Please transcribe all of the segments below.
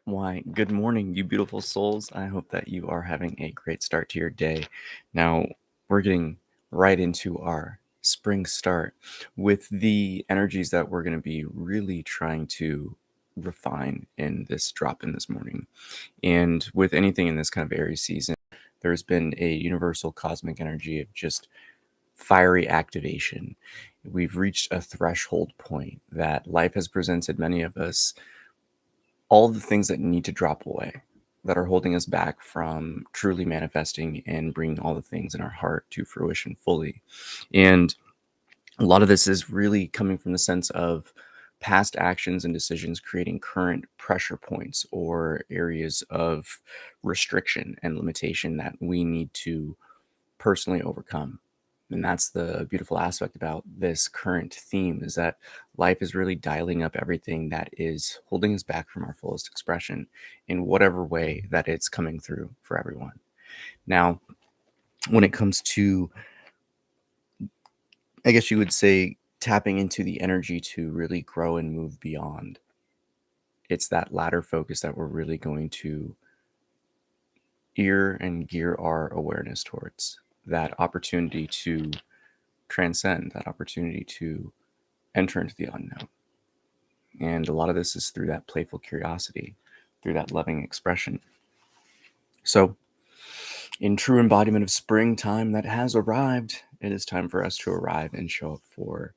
Why, good morning, you beautiful souls. I hope that you are having a great start to your day. Now, we're getting right into our spring start with the energies that we're going to be really trying to refine in this drop in this morning. And with anything in this kind of Aries season, there's been a universal cosmic energy of just fiery activation. We've reached a threshold point that life has presented many of us all the things that need to drop away, that are holding us back from truly manifesting and bringing all the things in our heart to fruition fully. And a lot of this is really coming from the sense of past actions and decisions creating current pressure points or areas of restriction and limitation that we need to personally overcome. And that's the beautiful aspect about this current theme, is that life is really dialing up everything that is holding us back from our fullest expression in whatever way that it's coming through for everyone. Now, when it comes to, I guess you would say, tapping into the energy to really grow and move beyond, it's that latter focus that we're really going to ear and gear our awareness towards, that opportunity to transcend, that opportunity to enter into the unknown. And a lot of this is through that playful curiosity, through that loving expression. So, in true embodiment of springtime that has arrived, it is time for us to arrive and show up for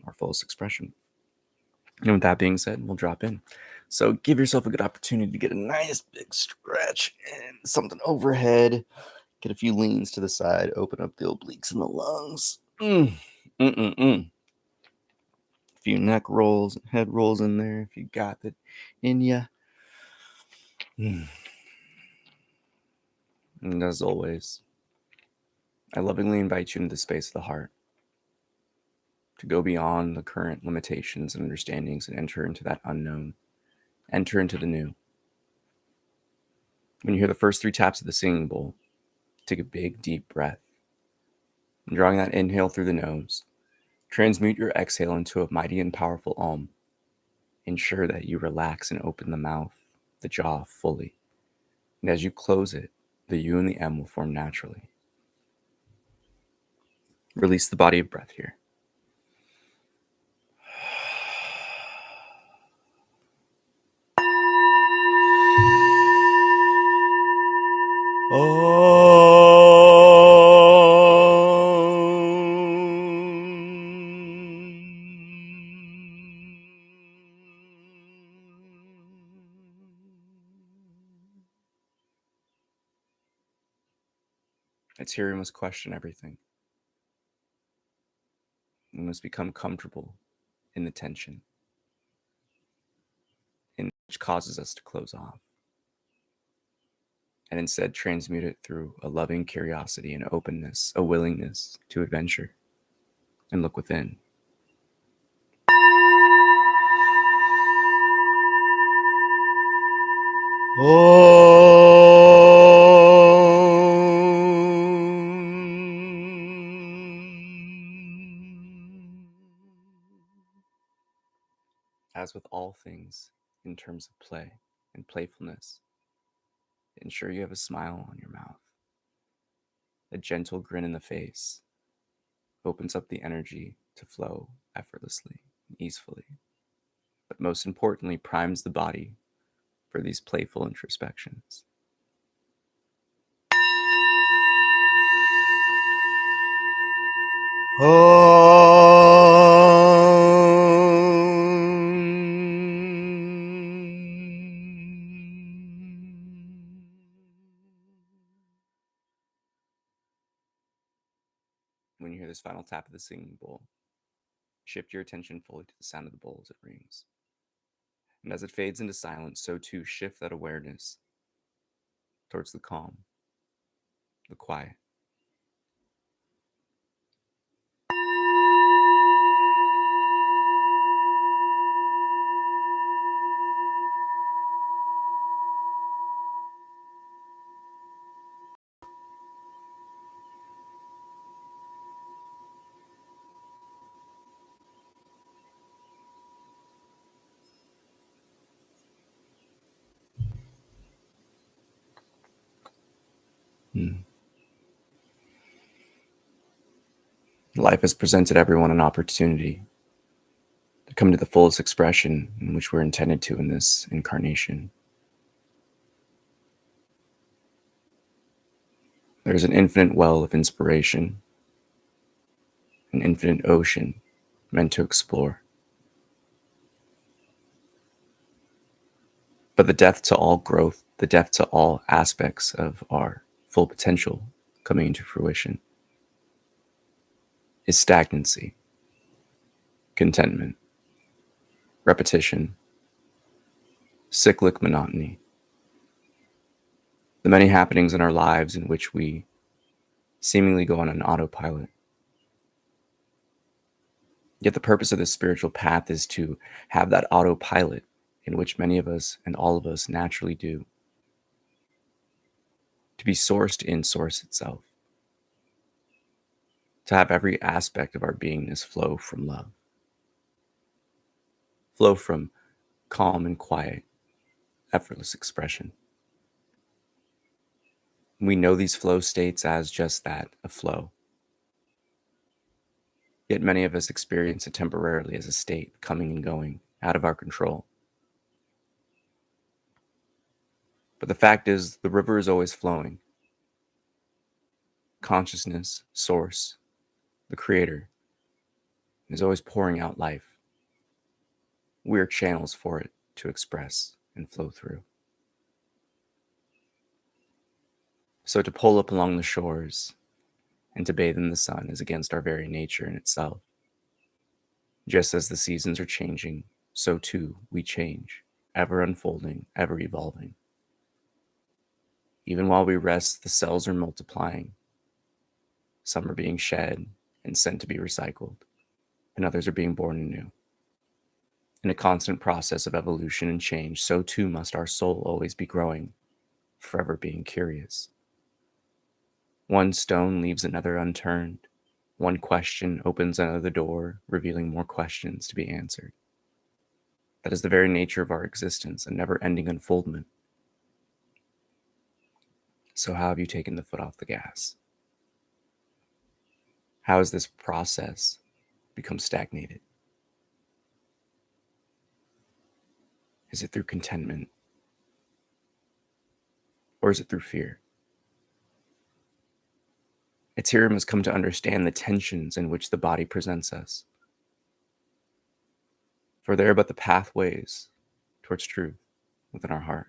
our fullest expression. And with that being said, we'll drop in. So, give yourself a good opportunity to get a nice big stretch and something overhead. Get a few leans to the side, open up the obliques and the lungs. A few neck rolls and head rolls in there if you got it in ya. And as always, I lovingly invite you into the space of the heart to go beyond the current limitations and understandings and enter into that unknown, enter into the new. When you hear the first 3 taps of the singing bowl, take a big, deep breath. And drawing that inhale through the nose, transmute your exhale into a mighty and powerful Om. Ensure that you relax and open the mouth, the jaw fully. And as you close it, the U and the M will form naturally. Release the body of breath here. It's here we must question everything. We must become comfortable in the tension, which causes us to close off, and instead transmute it through a loving curiosity and openness, a willingness to adventure and look within. As with all things in terms of play and playfulness, ensure you have a smile on your mouth. A gentle grin in the face opens up the energy to flow effortlessly and easily, but most importantly, primes the body for these playful introspections. When you hear this final tap of the singing bowl, shift your attention fully to the sound of the bowl as it rings. And as it fades into silence, so too shift that awareness towards the calm, the quiet. Life has presented everyone an opportunity to come to the fullest expression in which we're intended to in this incarnation. There's an infinite well of inspiration, an infinite ocean meant to explore. But the depth to all growth, the depth to all aspects of our full potential coming into fruition is stagnancy, contentment, repetition, cyclic monotony. The many happenings in our lives in which we seemingly go on an autopilot. Yet the purpose of this spiritual path is to have that autopilot in which many of us and all of us naturally do, to be sourced in source itself, to have every aspect of our beingness flow from love, flow from calm and quiet, effortless expression. We know these flow states as just that, a flow. Yet many of us experience it temporarily as a state coming and going, out of our control. But the fact is, the river is always flowing. Consciousness, source, the creator, is always pouring out life. We are channels for it to express and flow through. So to pull up along the shores and to bathe in the sun is against our very nature in itself. Just as the seasons are changing, so too we change, ever unfolding, ever evolving. Even while we rest, the cells are multiplying. Some are being shed and sent to be recycled, and others are being born anew. In a constant process of evolution and change, so too must our soul always be growing, forever being curious. One stone leaves another unturned. One question opens another door, revealing more questions to be answered. That is the very nature of our existence, a never-ending unfoldment. So how have you taken the foot off the gas? How has this process become stagnated? Is it through contentment? Or is it through fear? It's here we must come to understand the tensions in which the body presents us. For they are but the pathways towards truth within our heart.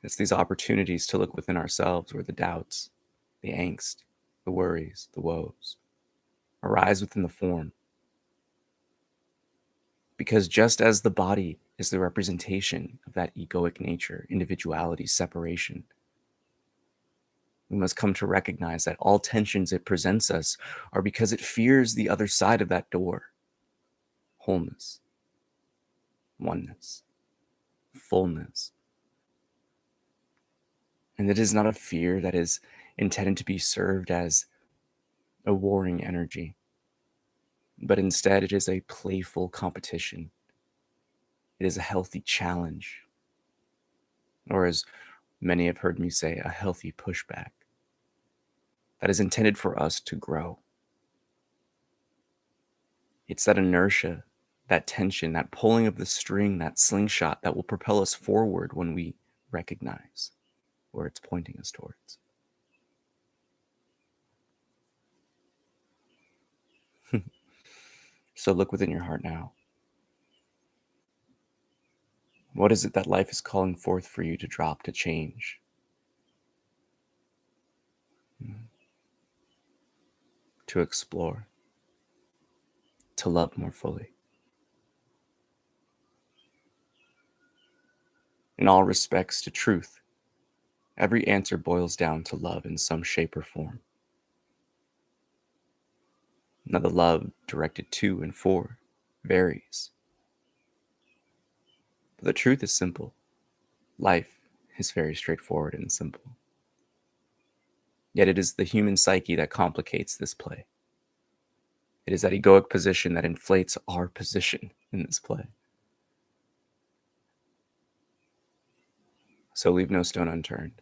It's these opportunities to look within ourselves where the doubts, the angst, the worries, the woes arise within the form. Because just as the body is the representation of that egoic nature, individuality, separation, we must come to recognize that all tensions it presents us are because it fears the other side of that door. Wholeness, oneness, fullness. And it is not a fear that is intended to be served as a warring energy, but instead it is a playful competition. It is a healthy challenge, or as many have heard me say, a healthy pushback that is intended for us to grow. It's that inertia, that tension, that pulling of the string, that slingshot that will propel us forward when we recognize where it's pointing us towards. So look within your heart now. What is it that life is calling forth for you to drop, to change? To explore, to love more fully. In all respects to truth, every answer boils down to love in some shape or form. Now the love directed to and for varies. But the truth is simple. Life is very straightforward and simple. Yet it is the human psyche that complicates this play. It is that egoic position that inflates our position in this play. So leave no stone unturned.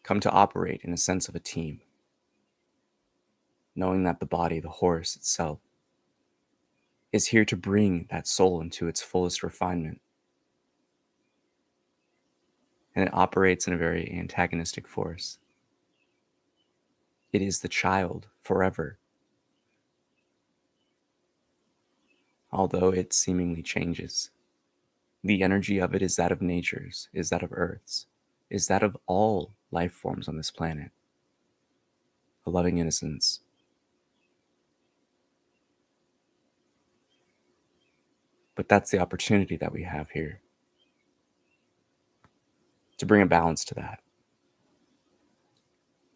Come to operate in a sense of a team, knowing that the body, the horse itself, is here to bring that soul into its fullest refinement. And it operates in a very antagonistic force. It is the child forever. Although it seemingly changes, the energy of it is that of nature's, is that of Earth's, is that of all life forms on this planet. A loving innocence. But that's the opportunity that we have here, to bring a balance to that,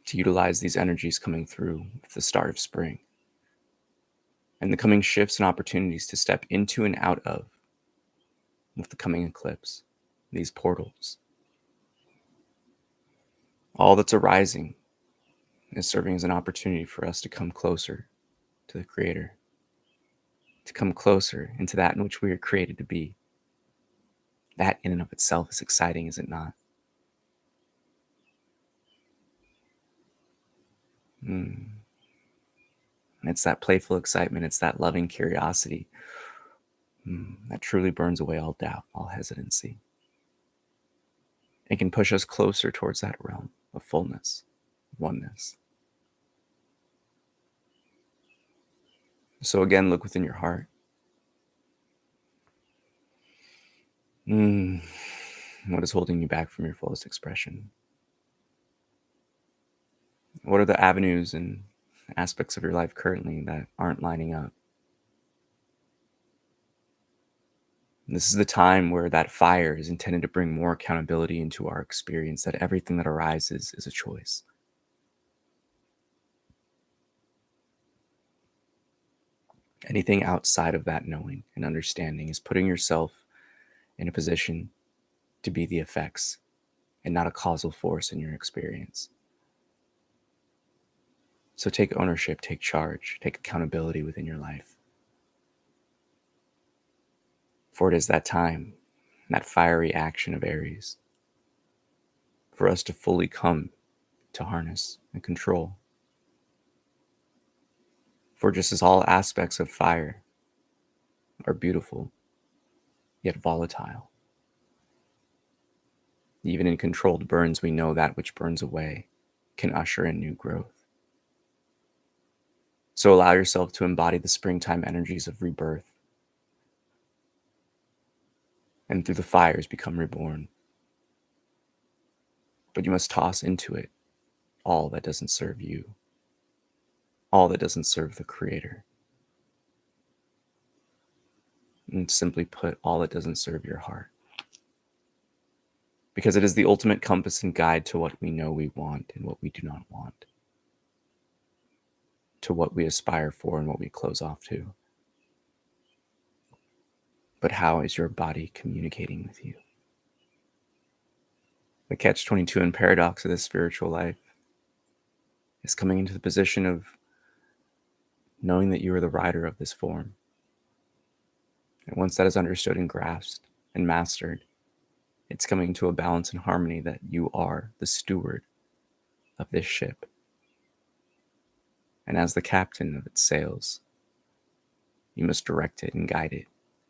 to utilize these energies coming through with the start of spring, and the coming shifts and opportunities to step into and out of with the coming eclipse, these portals. All that's arising is serving as an opportunity for us to come closer to the Creator, to come closer into that in which we are created to be. That in and of itself is exciting, is it not? It's that playful excitement, it's that loving curiosity that truly burns away all doubt, all hesitancy. It can push us closer towards that realm of fullness, oneness. So again, look within your heart. What is holding you back from your fullest expression? What are the avenues and aspects of your life currently that aren't lining up? This is the time where that fire is intended to bring more accountability into our experience, that everything that arises is a choice. Anything outside of that knowing and understanding is putting yourself in a position to be the effects and not a causal force in your experience. So take ownership, take charge, take accountability within your life. For it is that time, that fiery action of Aries, for us to fully come to harness and control. For just as all aspects of fire are beautiful, yet volatile, even in controlled burns, we know that which burns away can usher in new growth. So allow yourself to embody the springtime energies of rebirth, and through the fires become reborn. But you must toss into it all that doesn't serve you, all that doesn't serve the Creator. And simply put, all that doesn't serve your heart. Because it is the ultimate compass and guide to what we know we want and what we do not want, to what we aspire for and what we close off to. But how is your body communicating with you? The catch-22 and paradox of this spiritual life is coming into the position of knowing that you are the rider of this form. And once that is understood and grasped and mastered, it's coming to a balance and harmony that you are the steward of this ship. And as the captain of its sails, you must direct it and guide it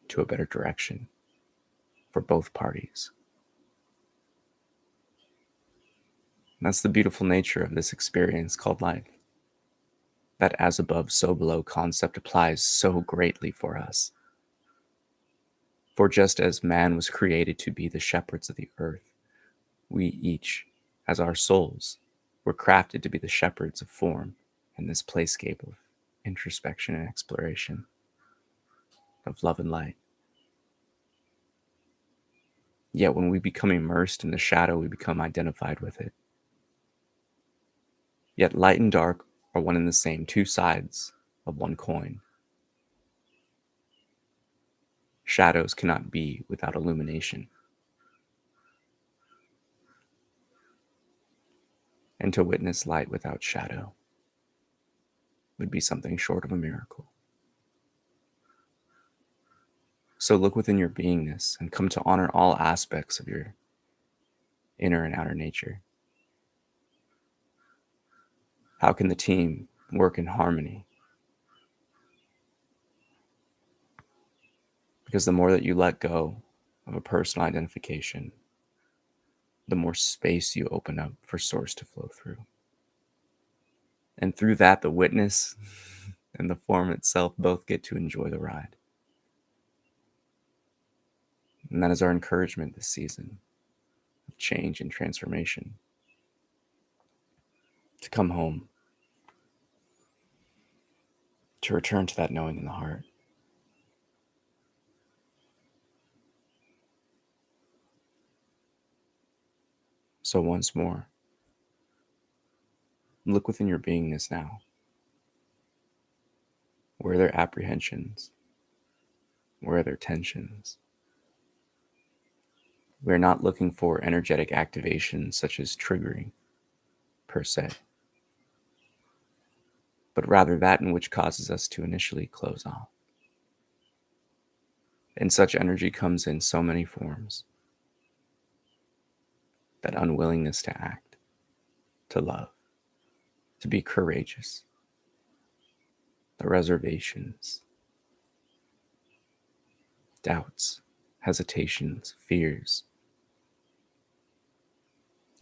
to a better direction for both parties. And that's the beautiful nature of this experience called life. That as above, so below concept applies so greatly for us. For just as man was created to be the shepherds of the earth, we each, as our souls, were crafted to be the shepherds of form in this playscape of introspection and exploration, of love and light. Yet when we become immersed in the shadow, we become identified with it. Yet light and dark are one and the same, two sides of one coin. Shadows cannot be without illumination. And to witness light without shadow would be something short of a miracle. So look within your beingness and come to honor all aspects of your inner and outer nature. How can the team work in harmony? Because the more that you let go of a personal identification, the more space you open up for source to flow through. And through that, the witness and the form itself both get to enjoy the ride. And that is our encouragement this season of change and transformation. To come home, to return to that knowing in the heart. So once more, look within your beingness now. Where are there apprehensions? Where are there tensions? We're not looking for energetic activations such as triggering, per se, but rather that in which causes us to initially close off. And such energy comes in so many forms. That unwillingness to act, to love, to be courageous, the reservations, doubts, hesitations, fears.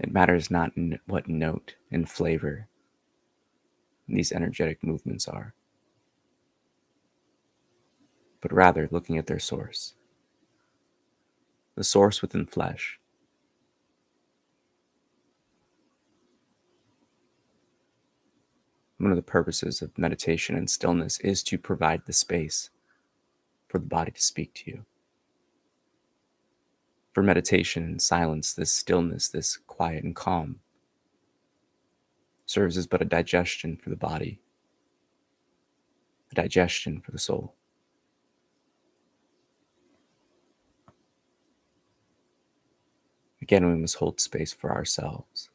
It matters not what note and flavor these energetic movements are, but rather looking at their source. The source within flesh. One of the purposes of meditation and stillness is to provide the space for the body to speak to you. For meditation and silence, this stillness, this quiet and calm, serves as but a digestion for the body, a digestion for the soul. Again, we must hold space for ourselves.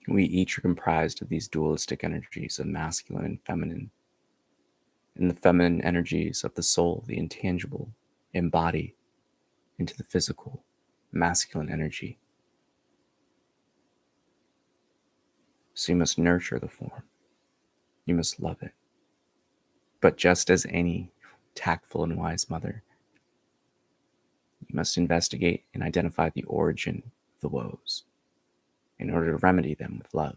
We each are comprised of these dualistic energies of masculine and feminine. And the feminine energies of the soul, the intangible, embody into the physical, masculine energy. So you must nurture the form. You must love it. But just as any tactful and wise mother, you must investigate and identify the origin of the woes in order to remedy them with love.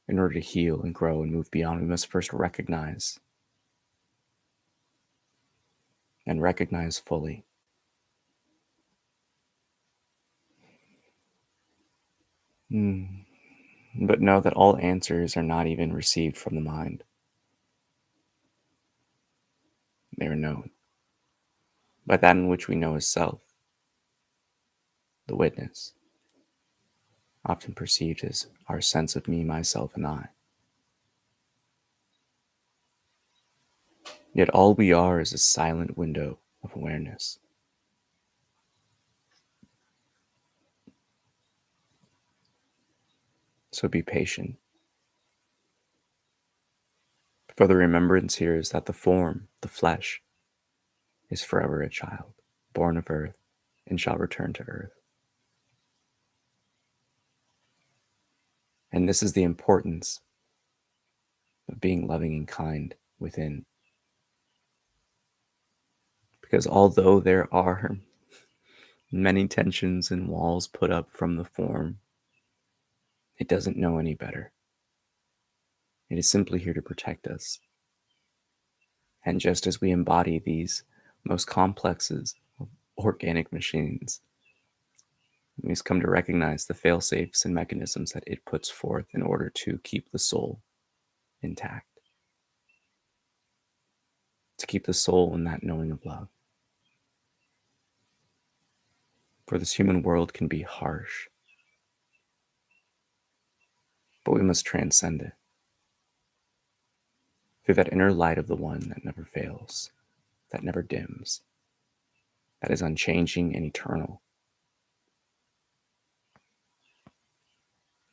In order to heal and grow and move beyond, we must first recognize and recognize fully. But know that all answers are not even received from the mind. They are known by that in which we know as self, the witness, often perceived as our sense of me, myself, and I. Yet all we are is a silent window of awareness. So be patient. For the remembrance here is that the form, the flesh, is forever a child, born of earth, and shall return to earth. And this is the importance of being loving and kind within. Because although there are many tensions and walls put up from the form, it doesn't know any better. It is simply here to protect us. And just as we embody these most complexes of organic machines, we must come to recognize the fail-safes and mechanisms that it puts forth in order to keep the soul intact, to keep the soul in that knowing of love. For this human world can be harsh, but we must transcend it through that inner light of the one that never fails, that never dims, that is unchanging and eternal.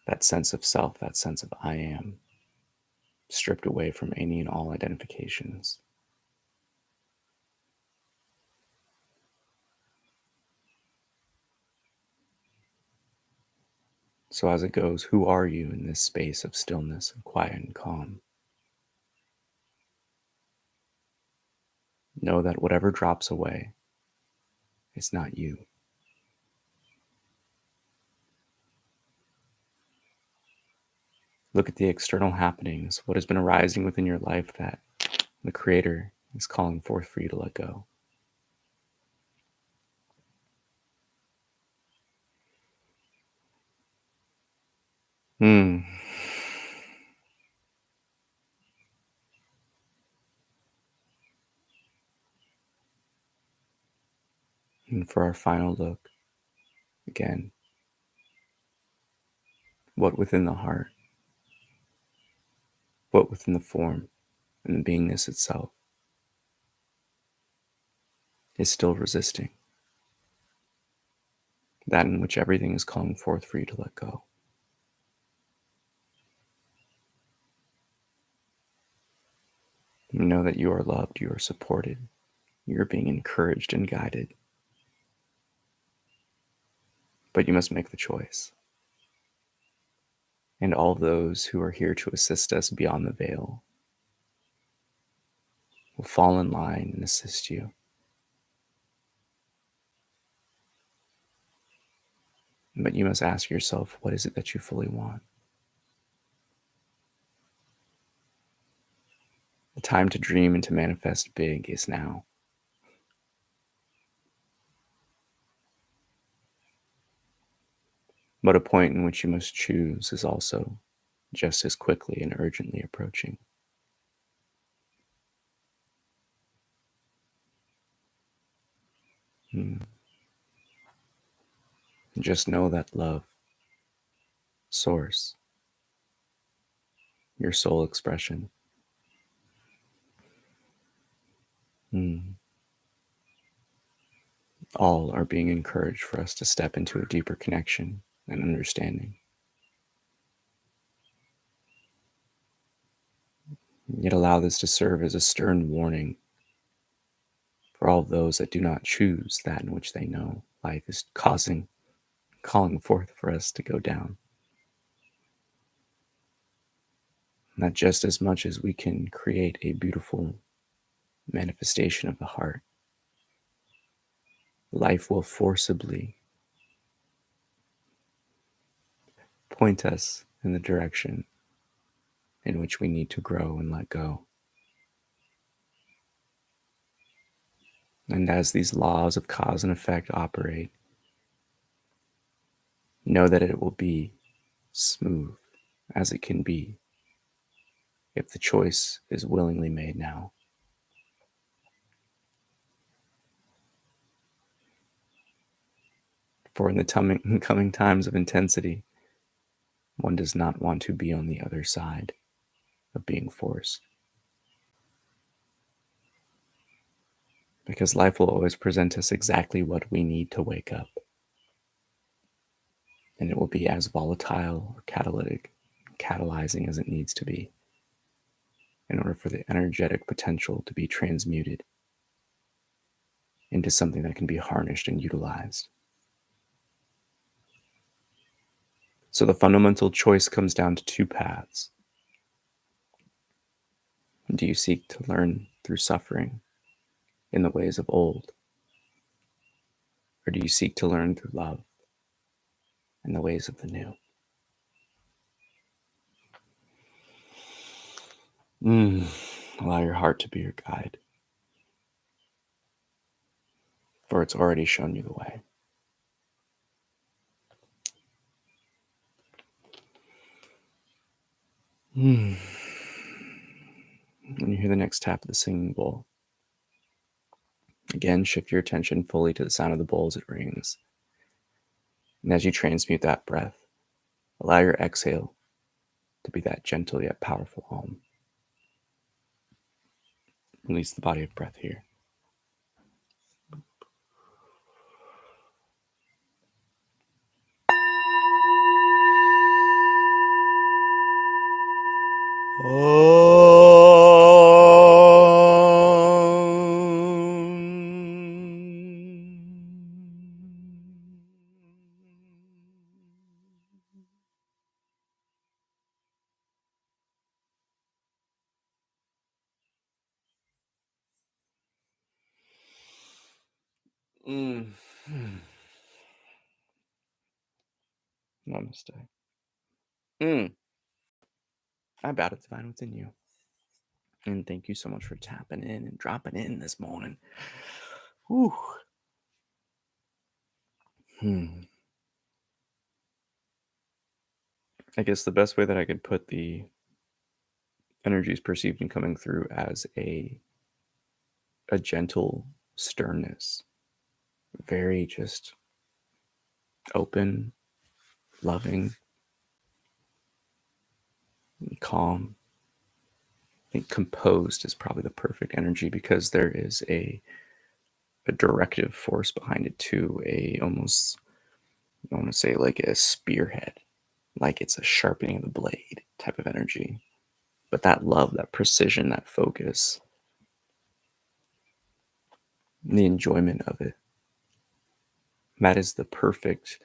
That sense of self, that sense of I am, stripped away from any and all identifications. So as it goes, who are you in this space of stillness and quiet and calm? Know that whatever drops away is not you. Look at the external happenings, what has been arising within your life that the Creator is calling forth for you to let go. And for our final look, again, what within the heart, what within the form and the beingness itself is still resisting, that in which everything is calling forth for you to let go. You know that you are loved, you are supported, you are being encouraged and guided. But you must make the choice. And all those who are here to assist us beyond the veil will fall in line and assist you. But you must ask yourself, what is it that you fully want? The time to dream and to manifest big is now. But a point in which you must choose is also just as quickly and urgently approaching. Just know that love, source, your soul expression, all are being encouraged for us to step into a deeper connection and understanding. Yet allow this to serve as a stern warning for all those that do not choose that in which they know life is calling forth for us to go down. And that just as much as we can create a beautiful manifestation of the heart, life will forcibly point us in the direction in which we need to grow and let go. And as these laws of cause and effect operate, know that it will be smooth as it can be if the choice is willingly made now. For in the coming times of intensity, one does not want to be on the other side of being forced. Because life will always present us exactly what we need to wake up. And it will be as volatile or catalyzing as it needs to be in order for the energetic potential to be transmuted into something that can be harnessed and utilized. So the fundamental choice comes down to two paths. Do you seek to learn through suffering in the ways of old? Or do you seek to learn through love in the ways of the new? Allow your heart to be your guide, for it's already shown you the way. When you hear the next tap of the singing bowl, again, shift your attention fully to the sound of the bowl as it rings. And as you transmute that breath, allow your exhale to be that gentle yet powerful hum. Release the body of breath here. Oh. Mm. Namaste. I bow to the divine within you. And thank you so much for tapping in and dropping in this morning. Whew. I guess the best way that I could put the energies perceived and coming through as a gentle sternness, very just open, loving, calm. I think composed is probably the perfect energy because there is a directive force behind it too, a almost, I want to say like a spearhead, like it's a sharpening of the blade type of energy. But that love, that precision, that focus, the enjoyment of it, that is the perfect.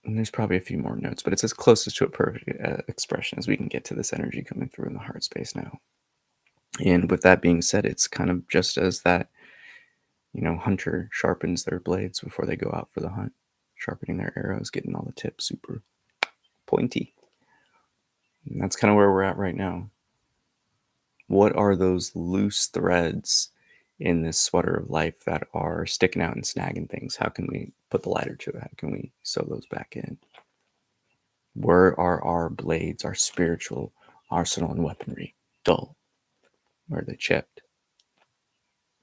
And there's probably a few more notes, but it's as closest to a perfect expression as we can get to this energy coming through in the heart space now. And with that being said, it's kind of just as that, hunter sharpens their blades before they go out for the hunt, sharpening their arrows, getting all the tips super pointy. And that's kind of where we're at right now. What are those loose threads in this sweater of life that are sticking out and snagging things? How can we put the lighter to it? How can we sew those back in? Where are our blades, our spiritual arsenal and weaponry dull? Where are they chipped?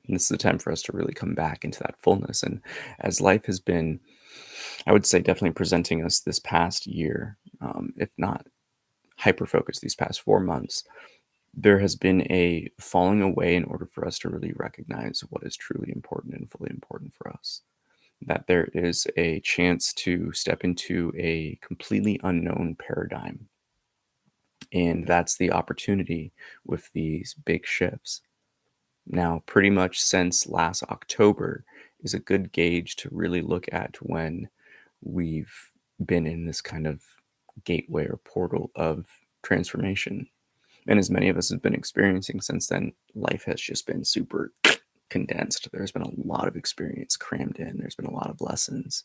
And this is the time for us to really come back into that fullness. And as life has been, I would say, definitely presenting us this past year, if not hyper focused these past 4 months, there has been a falling away in order for us to really recognize what is truly important and fully important for us. That there is a chance to step into a completely unknown paradigm. And that's the opportunity with these big shifts. Now, pretty much since last October is a good gauge to really look at when we've been in this kind of gateway or portal of transformation. And as many of us have been experiencing since then, life has just been super condensed. There's been a lot of experience crammed in. There's been a lot of lessons.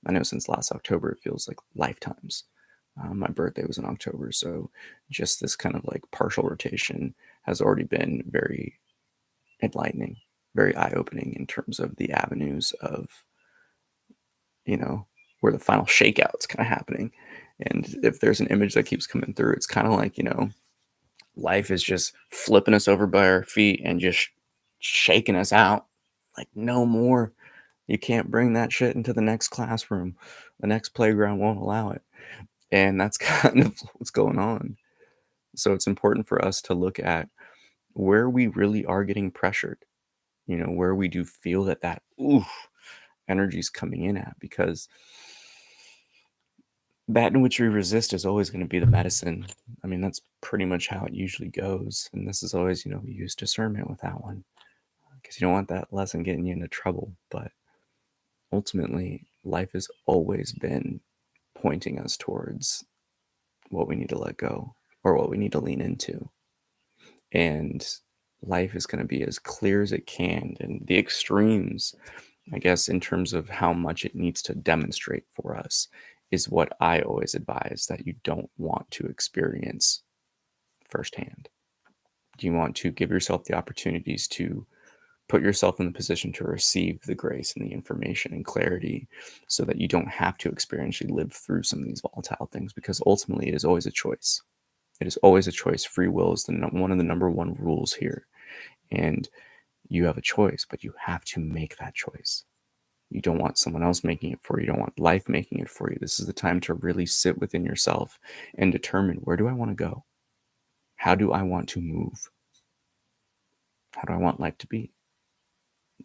I know since last October, it feels like lifetimes. My birthday was in October, so just this kind of like partial rotation has already been very enlightening, very eye-opening in terms of the avenues of, where the final shakeout's kind of happening. And if there's an image that keeps coming through, it's kind of like, life is just flipping us over by our feet and just shaking us out. Like, no more. You can't bring that shit into the next classroom. The next playground won't allow it. And that's kind of what's going on. So it's important for us to look at where we really are getting pressured, where we do feel that energy is coming in at, because that in which we resist is always going to be the medicine. I mean, that's pretty much how it usually goes. And this is always, we use discernment with that one because you don't want that lesson getting you into trouble. But ultimately, life has always been pointing us towards what we need to let go or what we need to lean into. And life is going to be as clear as it can. And the extremes, I guess, in terms of how much it needs to demonstrate for us, is what I always advise that you don't want to experience firsthand. You want to give yourself the opportunities to put yourself in the position to receive the grace and the information and clarity so that you don't have to experientially live through some of these volatile things, because ultimately it is always a choice. It is always a choice. Free will is one of the number one rules here. And you have a choice, but you have to make that choice. You don't want someone else making it for you. You don't want life making it for you. This is the time to really sit within yourself and determine, where do I want to go? How do I want to move? How do I want life to be?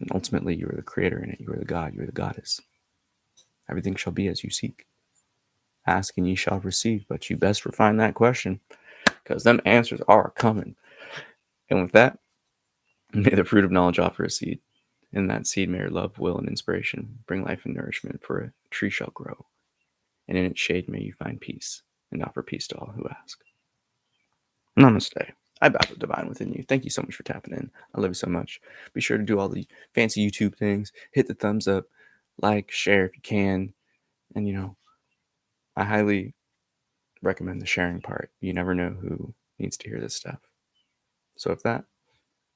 And ultimately, you are the creator in it. You are the God. You are the goddess. Everything shall be as you seek. Ask and ye shall receive, but you best refine that question, because them answers are coming. And with that, may the fruit of knowledge offer a seed. In that seed may your love, will, and inspiration bring life and nourishment, for a tree shall grow. And in its shade may you find peace, and offer peace to all who ask. Namaste. I bow to the divine within you. Thank you so much for tapping in. I love you so much. Be sure to do all the fancy YouTube things. Hit the thumbs up, like, share if you can. And, I highly recommend the sharing part. You never know who needs to hear this stuff. So, with that,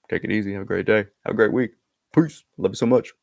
take it easy. Have a great day. Have a great week. Peace. Love you so much.